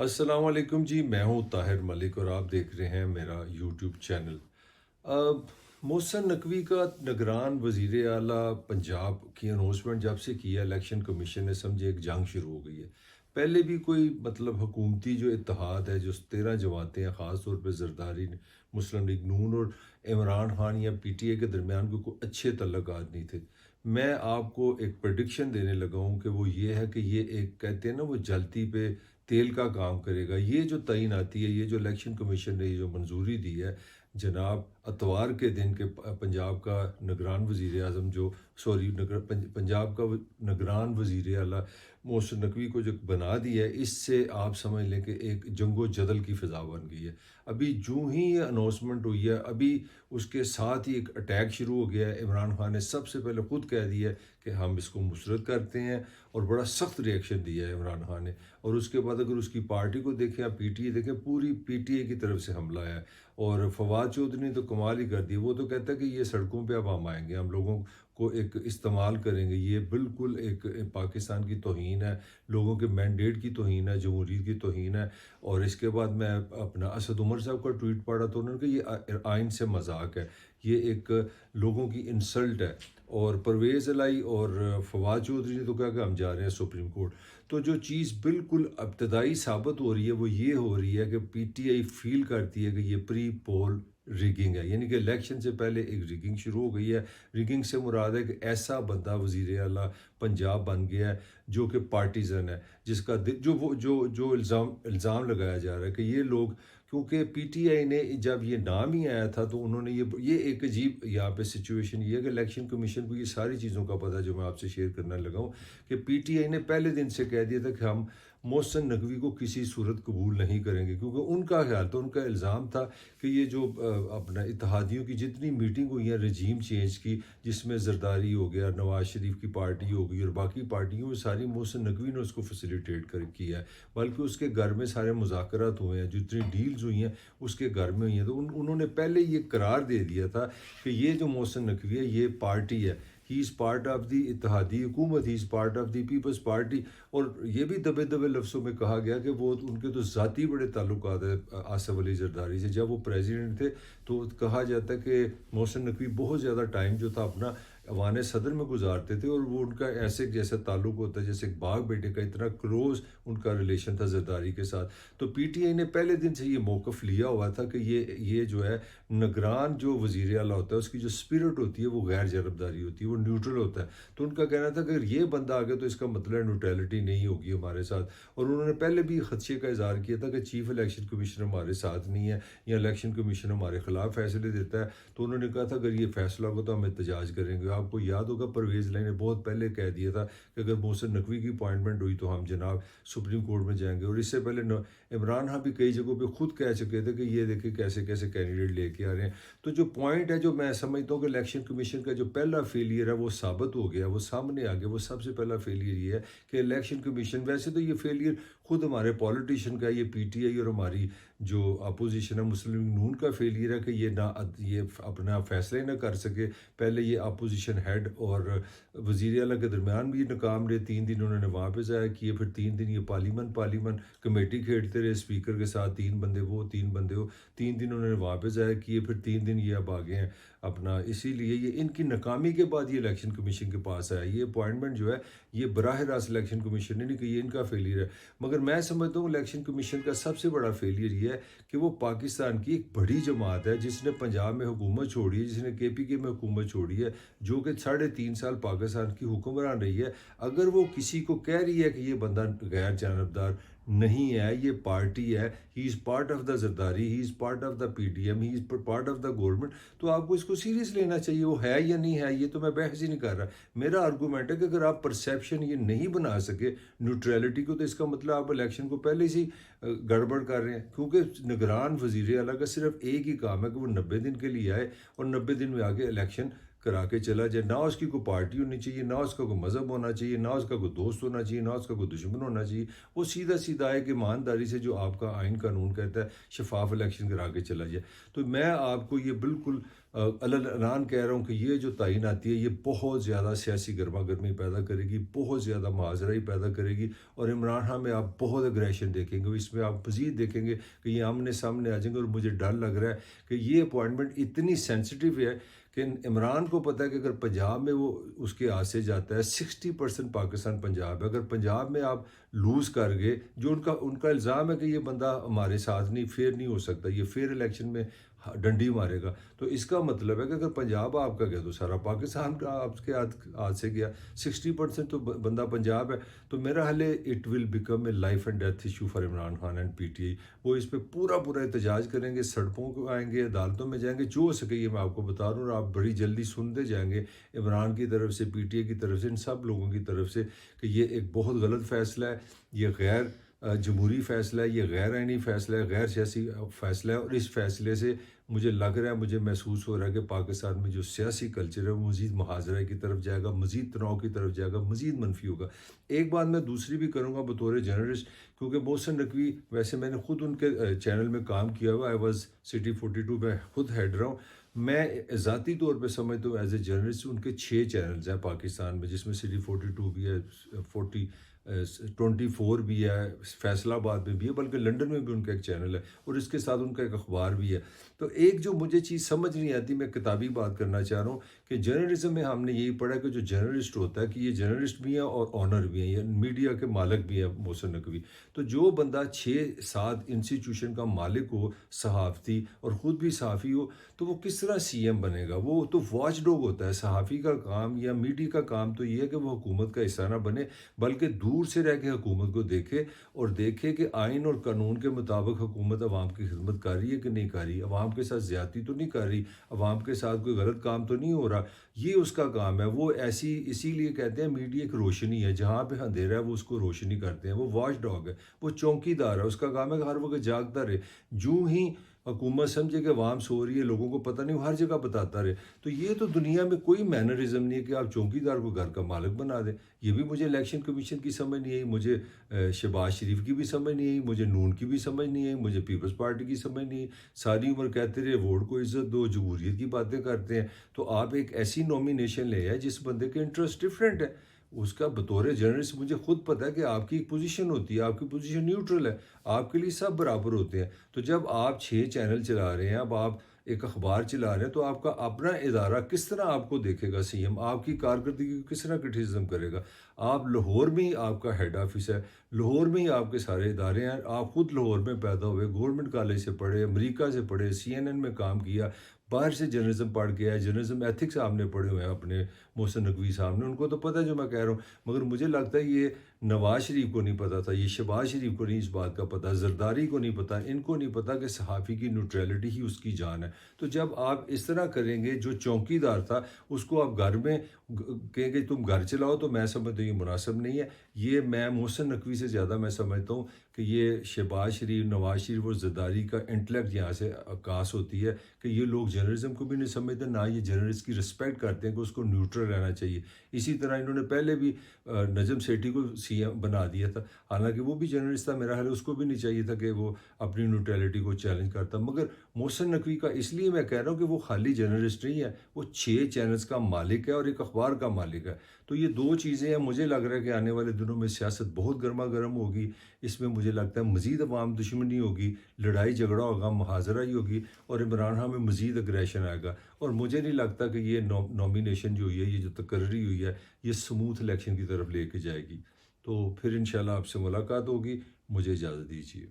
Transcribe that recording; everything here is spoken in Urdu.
السلام علیکم جی، میں ہوں طاہر ملک اور آپ دیکھ رہے ہیں میرا یوٹیوب چینل۔ اب محسن نقوی کا نگران وزیر اعلیٰ پنجاب کی اناؤنسمنٹ جب سے کیا الیکشن کمیشن نے، سمجھے ایک جنگ شروع ہو گئی ہے۔ پہلے بھی کوئی حکومتی جو اتحاد ہے، جو 13 جماعتیں ہیں، خاص طور پہ زرداری مسلم لیگ نون اور عمران خان یا پی ٹی اے کے درمیان کوئی اچھے تعلقات نہیں تھے۔ میں آپ کو ایک پریڈکشن دینے لگا ہوں کہ وہ یہ ہے کہ یہ ایک کہتے ہیں نا، وہ جلتی پہ تیل کا کام کرے گا۔ یہ جو تعین آتی ہے، یہ جو الیکشن کمیشن نے یہ جو منظوری دی ہے جناب اتوار کے دن کے پنجاب کا نگران وزیر اعظم جو پنجاب کا نگران وزیر اعلیٰ محسن نقوی کو جو بنا دیا ہے، اس سے آپ سمجھ لیں کہ ایک جنگ و جدل کی فضا بن گئی ہے۔ ابھی جو ہی یہ اناؤنسمنٹ ہوئی ہے، ابھی اس کے ساتھ ہی ایک اٹیک شروع ہو گیا ہے۔ عمران خان نے سب سے پہلے خود کہہ دیا ہے کہ ہم اس کو مسرت کرتے ہیں، اور بڑا سخت ریئیکشن دیا ہے عمران خان نے۔ اور اس کے بعد اگر اس کی پارٹی کو دیکھیں، آپ پی ٹی اے دیکھیں، پوری پی ٹی اے کی طرف سے حملہ ہے۔ اور فواد چودھری نے تو کمال ہی کر دی، وہ تو کہتا ہے کہ یہ سڑکوں پہ اب ہم آئیں گے، ہم لوگوں کو ایک استعمال کریں گے۔ یہ بالکل ایک پاکستان کی توہین ہے، لوگوں کے مینڈیٹ کی توہین ہے، جمہوریت کی توہین ہے۔ اور اس کے بعد میں اپنا اسد عمر صاحب کا ٹویٹ پڑھا تو انہوں نے کہا یہ آئین سے مذاق ہے، یہ ایک لوگوں کی انسلٹ ہے۔ اور پرویز الہی اور فواد چودھری نے تو کہا کہ ہم جا رہے ہیں سپریم کورٹ۔ تو جو چیز بالکل ابتدائی ثابت ہو رہی ہے وہ یہ ہو رہی ہے کہ پی ٹی آئی فیل کرتی ہے کہ یہ پری پول ریگنگ ہے، یعنی کہ الیکشن سے پہلے ایک ریگنگ شروع ہو گئی ہے۔ ریگنگ سے مراد ہے کہ ایسا بندہ وزیر اعلیٰ پنجاب بن گیا ہے جو کہ پارٹیزن ہے، جس کا جو الزام لگایا جا رہا ہے کہ یہ لوگ، کیونکہ پی ٹی آئی نے جب یہ نام ہی آیا تھا تو انہوں نے یہ ایک عجیب یہاں پہ سچویشن یہ ہے کہ الیکشن کمیشن کو یہ ساری چیزوں کا پتہ جو میں آپ سے شیئر کرنا لگا ہوں کہ پی ٹی آئی نے پہلے دن سے کہہ دیا تھا کہ ہم محسن نقوی کو کسی صورت قبول نہیں کریں گے، کیونکہ ان کا خیال تھا، ان کا الزام تھا کہ یہ جو اپنا اتحادیوں کی جتنی میٹنگ ہوئی ہے رجیم چینج کی، جس میں زرداری ہو گیا، نواز شریف کی پارٹی ہو گئی اور باقی پارٹیوں میں، ساری محسن نقوی نے اس کو فیسیلیٹیٹ کیا ہے، بلکہ اس کے گھر میں سارے مذاکرات ہوئے ہیں، جتنی ڈیلز ہوئی ہیں اس کے گھر میں ہوئی ہیں۔ تو انہوں نے پہلے یہ قرار دے دیا تھا کہ یہ جو محسن نقوی ہے یہ پارٹی ہے، he is part of the اتحادی حکومت، he is part of the Peoples Party. اور یہ بھی دبے دبے لفظوں میں کہا گیا کہ وہ ان کے تو ذاتی بڑے تعلقات ہیں آصف علی زرداری سے۔ جب وہ پریزیڈنٹ تھے تو کہا جاتا ہے کہ محسن نقوی بہت زیادہ ٹائم جو تھا اپنا ایوان صدر میں گزارتے تھے، اور وہ ان کا ایسے جیسا تعلق ہوتا ہے جیسے ایک باغ بیٹے کا، اتنا کلوز ان کا ریلیشن تھا زرداری کے ساتھ۔ تو پی ٹی آئی نے پہلے دن سے یہ موقف لیا ہوا تھا کہ یہ جو ہے نگران جو وزیر اعلیٰ ہوتا ہے اس کی جو اسپرٹ ہوتی ہے وہ غیر جانبداری ہوتی ہے، وہ نیوٹرل ہوتا ہے۔ تو ان کا کہنا تھا کہ اگر یہ بندہ آ گیا تو اس کا مطلب نیوٹرلٹی نہیں ہوگی ہمارے ساتھ۔ اور انہوں نے پہلے بھی خدشے کا اظہار کیا تھا کہ چیف الیکشن کمیشنر ہمارے ساتھ نہیں ہے، یا الیکشن کمیشن ہمارے خلاف فیصلے دیتا ہے۔ تو انہوں نے کہا تھا اگر یہ فیصلہ ہوگا تو ہم احتجاج کریں گے۔ آپ کو یاد ہوگا پرویز الہی نے بہت پہلے کہہ دیا تھا کہ اگر محسن نقوی کی اپوائنٹمنٹ ہوئی تو ہم جناب سپریم کورٹ میں جائیں گے۔ اور اس سے پہلے عمران خان بھی کئی جگہوں پہ خود کہہ چکے تھے کہ یہ دیکھیں کیسے کیسے کینڈیڈیٹ لے کے آ رہے ہیں۔ تو جو پوائنٹ ہے جو میں سمجھتا ہوں کہ الیکشن کمیشن کا جو پہلا فیلئر ہے وہ ثابت ہو گیا، وہ سامنے آ گیا۔ وہ سب سے پہلا فیلئر یہ ہے کہ الیکشن کمیشن، ویسے تو یہ فیلئر خود ہمارے پولیٹیشین کا، یہ پی ٹی آئی اور ہماری جو اپوزیشن ہے مسلم لیگ نون کا فیلئر ہے کہ یہ اپنا فیصلے نہ کر سکے۔ پہلے یہ اپوزیشن ہیڈ اور وزیر اعلیٰ کے درمیان بھی ناکام رہے، 3 دن انہوں نے وہاں پہ ضائع کیے، پھر 3 دن یہ پارلیمنٹ کمیٹی کھیڑتے رہے اسپیکر کے ساتھ، 3 بندے وہ 3 بندے ہو، 3 دن انہوں نے وہاں پہ ضائع کیے، پھر 3 دن یہ اب آگے ہیں اپنا۔ اسی لیے یہ ان کی ناکامی کے بعد یہ الیکشن کمیشن کے پاس آیا۔ یہ اپوائنٹمنٹ جو ہے یہ براہ راست الیکشن کمیشن نے نہیں کہ یہ ان کا فیلئر ہے، مگر میں سمجھتا ہوں الیکشن کمیشن کا سب سے بڑا فیلئر یہ ہے کہ وہ پاکستان کی ایک بڑی جماعت ہے جس نے پنجاب میں حکومت چھوڑی ہے، جس نے کے پی کے میں حکومت چھوڑی ہے، جو کہ 3.5 سال پاکستان کی حکمران رہی ہے۔ اگر وہ کسی کو کہہ رہی ہے کہ یہ بندہ غیر جانبدار نہیں ہے، یہ پارٹی ہے، he is part of the Zardari, he is part of the P D M, he is part of the government, تو آپ کو اس کو سیریس لینا چاہیے۔ وہ ہے یا نہیں ہے یہ تو میں بحث ہی نہیں کر رہا۔ میرا آرگومنٹ ہے کہ اگر آپ پرسیپشن یہ نہیں بنا سکے نیوٹرلٹی کو، تو اس کا مطلب آپ الیکشن کو پہلے سے گڑبڑ کر رہے ہیں، کیونکہ نگران وزیر اعلیٰ کا صرف ایک ہی کام ہے کہ وہ 90 دن کے لیے آئے اور 90 دن میں آگے الیکشن کرا کے چلا جائے، نہ اس کی کوئی پارٹی ہونی چاہیے، نہ اس کا کوئی مذہب ہونا چاہیے، نہ اس کا کوئی دوست ہونا چاہیے، نہ اس کا کوئی دشمن ہونا چاہیے. وہ سیدھا سیدھا ہے کہ ایمانداری سے جو آپ کا آئین قانون کہتا ہے شفاف الیکشن کرا کے چلا جائے. تو میں آپ کو یہ بالکل اعلان کہہ رہا ہوں کہ یہ جو تعین آتی ہے یہ بہت زیادہ سیاسی گرما گرمی پیدا کرے گی، بہت زیادہ معاذرائی پیدا کرے گی، اور عمران خان میں آپ بہت اگریشن دیکھیں گے. اس میں آپ مزید دیکھیں گے کہ یہ آمنے سامنے آ جائیں گے. اور مجھے ڈر لگ رہا ہے کہ یہ اپوائنٹمنٹ اتنی سینسٹیو ہے کہ عمران کو پتہ ہے کہ اگر پنجاب میں وہ اس کے ہاتھ سے جاتا ہے، 60% پاکستان پنجاب ہے. اگر پنجاب میں آپ لوز کر گئے، جو ان کا الزام ہے کہ یہ بندہ ہمارے ساتھ نہیں، فیئر نہیں ہو سکتا، یہ فیئر الیکشن میں ڈنڈی مارے گا، تو اس کا مطلب ہے کہ اگر پنجاب آپ کا گیا تو سارا پاکستان کا آپ کے ہاتھ سے گیا. 60% تو بندہ پنجاب ہے. تو میرا حال ہے it will become a life and death issue for Imran Khan and P T I. وہ اس پہ پورا احتجاج کریں گے، سڑکوں کو آئیں گے، عدالتوں میں جائیں گے، جو ہو سکے یہ میں آپ کو بتا رہا ہوں. اور آپ بڑی جلدی سنتے جائیں گے عمران کی طرف سے، پی ٹی آئی کی طرف سے، ان سب لوگوں کی طرف سے کہ یہ ایک بہت غلط فیصلہ ہے، یہ غیر جمہوری فیصلہ ہے، یہ غیر آئینی فیصلہ ہے، غیر سیاسی فیصلہ ہے. اور اس فیصلے سے مجھے لگ رہا ہے، مجھے محسوس ہو رہا ہے کہ پاکستان میں جو سیاسی کلچر ہے وہ مزید محاذرے کی طرف جائے گا، مزید تناؤ کی طرف جائے گا، مزید منفی ہوگا. ایک بات میں دوسری بھی کروں گا بطور جرنلسٹ، کیونکہ محسن نقوی ویسے میں نے خود ان کے چینل میں کام کیا ہوا، آئی واز سٹی 42 میں خود ہیڈ رہا ہوں. میں ذاتی طور پہ سمجھتا ہوں ایز اے جرنلسٹ ان کے 6 چینلز ہیں پاکستان میں، جس میں سٹی 42 بھی ہے، 24 بھی ہے، فیصل آباد میں بھی ہے، بلکہ لنڈن میں بھی ان کا ایک چینل ہے، اور اس کے ساتھ ان کا ایک اخبار بھی ہے. تو ایک جو مجھے چیز سمجھ نہیں آتی، میں کتابی بات کرنا چاہ رہا ہوں کہ جرنلزم میں ہم نے یہی پڑھا کہ جو جرنلسٹ ہوتا ہے کہ یہ جرنلسٹ بھی ہیں اور آنر بھی ہیں، یہ میڈیا کے مالک بھی ہیں محسن نقوی. تو جو بندہ 6-7 انسٹیٹیوشن کا مالک ہو، صحافتی، اور خود بھی صحافی ہو، تو وہ کس طرح سی ایم بنے گا؟ وہ تو واچ ڈوگ ہوتا ہے. صحافی کا کام یا میڈیا کا کام تو یہ ہے کہ وہ حکومت کا حصہ نہ بنے، بلکہ دور سے رہ کے حکومت کو دیکھے، اور دیکھے کہ آئین اور قانون کے مطابق حکومت عوام کی خدمت کر رہی ہے کہ نہیں کر رہی، عوام کے ساتھ زیادتی تو نہیں کر رہی، عوام کے ساتھ کوئی غلط کام تو نہیں ہو رہا. یہ اس کا کام ہے. وہ اسی لیے کہتے ہیں میڈیا ایک روشنی ہے، جہاں پہ اندھیرا ہے وہ اس کو روشنی کرتے ہیں. وہ واچ ڈاگ ہے، وہ چوکی دار ہے. اس کا کام ہے کہ ہر وقت جاگتا رہے. جو ہی حکومت سمجھے کہ عوام سو رہی ہے، لوگوں کو پتہ نہیں، وہ ہر جگہ بتاتا رہے. تو یہ تو دنیا میں کوئی مینرزم نہیں ہے کہ آپ چوکی دار کو گھر کا مالک بنا دیں. یہ بھی مجھے الیکشن کمیشن کی سمجھ نہیں آئی، مجھے شہباز شریف کی بھی سمجھ نہیں آئی، مجھے نون کی بھی سمجھ نہیں آئی، مجھے پیپلز پارٹی کی سمجھ نہیں آئی. ساری عمر کہتے رہے ووٹ کو عزت دو، جمہوریت کی باتیں کرتے ہیں. تو آپ ایک ایسی نومینیشن لے آئے جس بندے کے انٹرسٹ ڈفرینٹ ہے. اس کا بطور جرنلسٹ مجھے خود پتہ ہے کہ آپ کی ایک پوزیشن ہوتی ہے، آپ کی پوزیشن نیوٹرل ہے، آپ کے لیے سب برابر ہوتے ہیں. تو جب آپ 6 چینل چلا رہے ہیں، اب آپ ایک اخبار چلا رہے ہیں، تو آپ کا اپنا ادارہ کس طرح آپ کو دیکھے گا؟ سی ایم آپ کی کارکردگی کو کس طرح کرٹیسزم کرے گا؟ آپ لاہور میں ہی آپ کا ہیڈ آفس ہے، لاہور میں ہی آپ کے سارے ادارے ہیں. آپ خود لاہور میں پیدا ہوئے، گورنمنٹ کالج سے پڑھے، امریکہ سے پڑھے، CNN میں کام کیا، باہر سے جرنلزم پڑھ کے آئے، جرنلزم ایتھکس آپ نے پڑھے ہوئے ہیں اپنے محسن نقوی صاحب نے، ان کو تو پتہ ہے جو میں کہہ رہا ہوں. مگر مجھے لگتا ہے یہ نواز شریف کو نہیں پتہ تھا، یہ شہباز شریف کو نہیں اس بات کا پتہ، زرداری کو نہیں پتہ، ان کو نہیں پتہ کہ صحافی کی نیوٹرلٹی ہی اس کی جان ہے. تو جب آپ اس طرح کریں گے، جو چوکی دار تھا اس کو آپ گھر میں کہیں کہ تم گھر چلاؤ، تو میں سمجھتا ہوں یہ مناسب نہیں ہے. یہ میں محسن نقوی سے زیادہ میں سمجھتا ہوں کہ یہ شہباز شریف، نواز شریف اور زرداری کا انٹلیکٹ یہاں سے عکاس ہوتی ہے کہ یہ لوگ جرنلزم کو بھی نہیں سمجھتے، نہ یہ جرنلسٹ کی رسپیکٹ کرتے ہیں کہ اس کو نیوٹرل رہنا چاہیے. اسی طرح انہوں نے پہلے بھی نجم سیٹھی کو سی ایم بنا دیا تھا، حالانکہ وہ بھی جرنلسٹ تھا. میرا خیال ہے اس کو بھی نہیں چاہیے تھا کہ وہ اپنی نیوٹرلٹی کو چیلنج کرتا. مگر محسن نقوی کا اس لیے میں کہہ رہا ہوں کہ وہ خالی جرنلسٹ نہیں ہے، وہ 6 چینلز کا مالک ہے اور ایک اخبار کا مالک ہے. تو یہ 2 چیزیں ہیں. مجھے لگ رہا ہے کہ آنے والے دنوں میں سیاست بہت گرما گرم ہوگی. اس میں مجھے لگتا ہے مزید عوام دشمنی ہوگی، لڑائی جھگڑا ہوگا، محاذرہ ہی ہوگی، اور عمران خان میں مزید اگریشن آئے گا. اور مجھے نہیں لگتا کہ یہ نومینیشن جو ہوئی ہے، یہ جو تقرری ہوئی ہے، یہ سموتھ الیکشن کی طرف لے کے جائے گی. تو پھر انشاءاللہ آپ سے ملاقات ہوگی. مجھے اجازت دیجیے.